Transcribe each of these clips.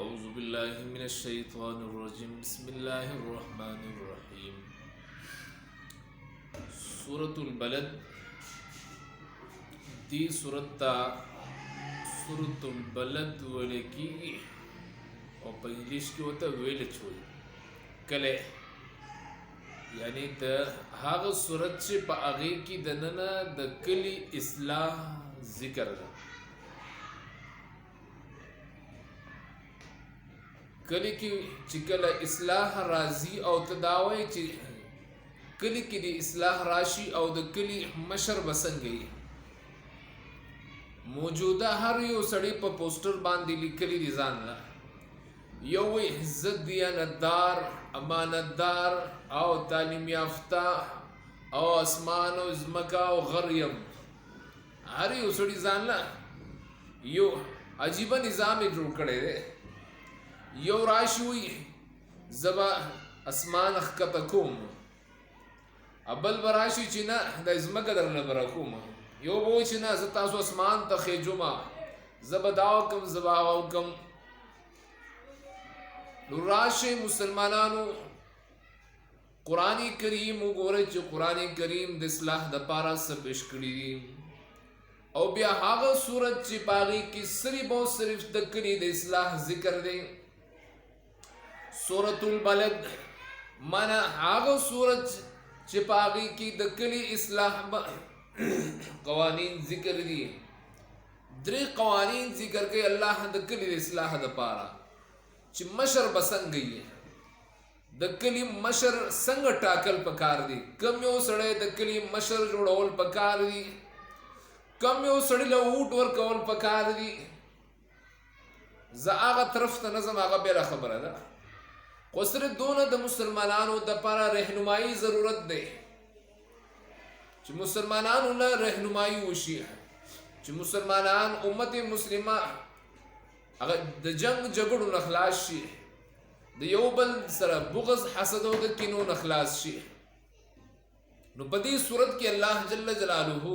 أعوذ بالله من الشيطان الرجيم بسم الله الرحمن الرحيم سورة البلد دی سورة البلد ولکی او په انګلیش کې وته ویلچ وي کله یعنی د هغه سورت چې په هغه کې د ننه د کلی اصلاح ذکر ده کلی کې چې کله اصلاح راځي او تداوی چې کلی کې د اصلاح راشي او د کلی مشر بسنګي موجوده هر یو سړی په پوسټر باندې لیکلي دي ځان لا یو عزت دیانتدار امانتدار او تعلیم یافته او اسمان او زمکا او غریم هر یو سړی ځان لا یو عجیب نظام جوړ کړی دی یو راشوی زبا اسمان اخکتا کوم ابل براشی چی نا دا ازمکا در نبرا کوم یو بوی چی نا زتاسو اسمان تا خیجوما زبا داو کم زبا آو کم نو راشی مسلمانانو قرآن کریم وګورئ چې قرآن کریم د اصلاح د پارا سپیش کړی دي او بیا هغه صورت چې باغی کې صرف او صرف د کلی د اصلاح ذکر دی سورة البلد مانا هاگو سورت چپاگی کی دکلی اصلاح قوانین ذکر دی دری قوانین ذکر کے اللہ دکلی اصلاح دا پارا چی مشر بسنگ گئی ہے دکلی مشر سنگ ٹاکل پکار دی کم یو سڑے دکلی مشر جوڑول پکار دی کم یو سڑی لوٹ ورکول پکار دی زا آغا طرف تا نظم آغا بیرا خبر ہے خو صرف دونه د مسلمانانو د پاره رهنمایي ضرورت دی چې مسلمانانو له رهنمایي وشي چې مسلمانان امت مسلمه هغه د جنگ جګړو نه خلاص شي د یو بل سره بغض حسد او د کینو نه خلاص شي نو په دې صورت کې الله جل جلاله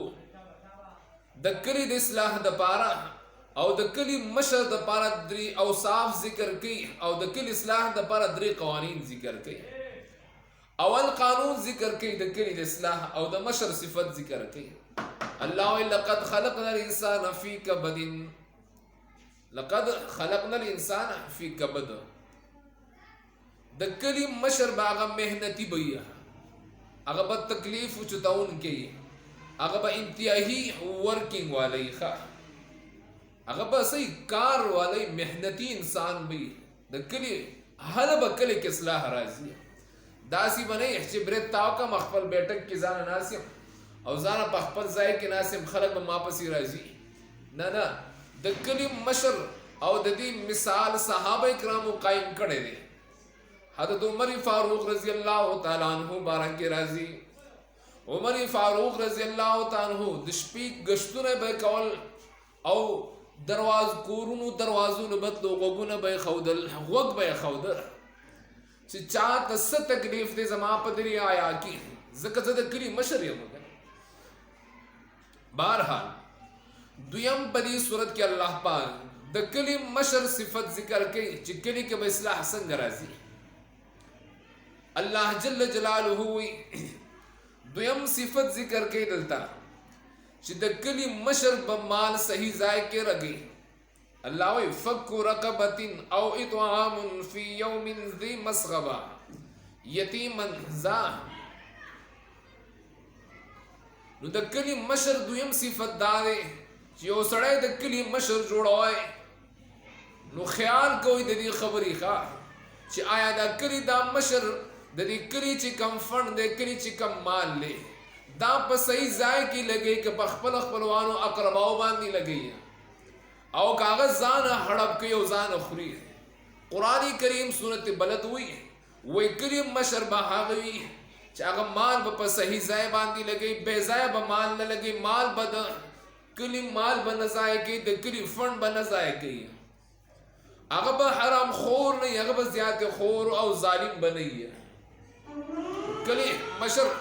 د کلی د اصلاح د پاره او د کلی مشر د پاره درې اوصاف ذکر کړي او د کلی اصلاح د پاره درې قوانین ذکر کړي اول قانون ذکر کړي د کلی د اصلاح او د مشر صفت ذکر کړي الله لقد خلقنا الانسان فی کبد لقد خلقنا الانسان فی کبد د کلی مشر باغه مهنتی بیا هغه په تکلیف چتاون کې هغه په انتهایی ورکینګ والی ښه هغه به صحیح کار والی محنتی انسان بھی د کلی هله به کلی کې اصلاح راځي داسې به نه چې برید تاو کم خپل بیټک کې ځان ناسم او ځان په خپل ځای کې ناسم خلک به ما پسې راځي نه نه د کلی مشر او د دې مثال صحابه کرامو قائم کړی دی حضرت عمر فاروق رضی الله تعالی عنہ بارک راضی عمر فاروق رضی الله تعالی عنہ د شپې گشتونه به کول او درواز کورونو دروازونو بدلو غوګونه به خودل غوګ به خودل چې چا تس تکلیف دې زما په دری آیا کی زکه زده کلی مشر یم بهرحال دویم پدی صورت کې الله پاک د کلی مشر صفت ذکر کوي چې کلی کې به اصلاح څنګه راځي الله جل جلاله دویم صفت ذکر کوي دلته چې د کلی مشر به مال صحیح ځای کې رګي الله وی فک رقبه او اطعام فی یوم ذی مسغبه یتیما ذا نو د کلی مشر دویم صفت دار چې یو سړی د کلی مشر جوړوي نو خیال کوي د دې خبرې ښه چې آیا د کلی دا مشر د دې کلی چې کم فند د کلی چې کم مال لې دا په صحیح ځای کې لګي که په خپل خپلوانو اقرباو باندې لګي او کاغذ ځان هړب کوي او ځان خوري قرآن کریم سورت بلد وی کلی مشر به هغه وي چې هغه مال په صحیح ځای باندې لګي بې ځای به مال نه لګي مال به د کلی مال به نه ضایع کوي د کلی فند به نه ضایع کوي هغه به حرام خور نه هغه به زیات خور او ظالم به نه وي کلی مشر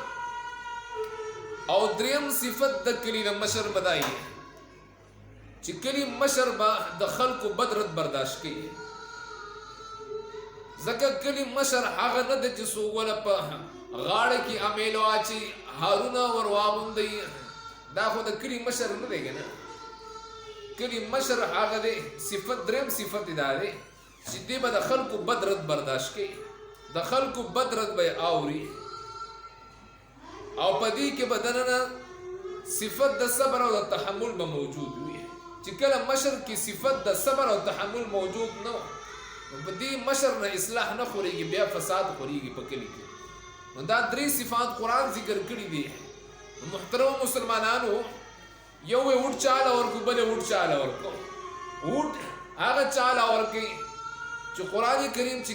او دریم صفت د کلی د مشر بدایي چې کلی مشر با د خلکو بدرت برداشت کوي ځکه کلی مشر هغه نه دی چې څوک وله په غاړه کې امیل واچي هارونه ور واغوندي دا خو د کلي مشر نه دی که نه کلي مشر هغه دی صفت دریم صفت دا دی چې دی به د خلکو بد رد برداشت کوي د خلکو بد رد به یې اوري او په دې کې به دننه صفت د صبر او د تحمل به موجود وي چې کله مشر کې صفت د صبر او تحمل موجود نه و په دې مشر نه اصلاح نه خورېږي بیا فساد خورېږي په کلي کې نو دا درې صفات قرآن ذکر کړي دي محترم مسلمانانو یو یې وټ چاله ورکو بل یې وټ چاله ورکو وټ هغه چاله ورکوي چې قرآن کریم چې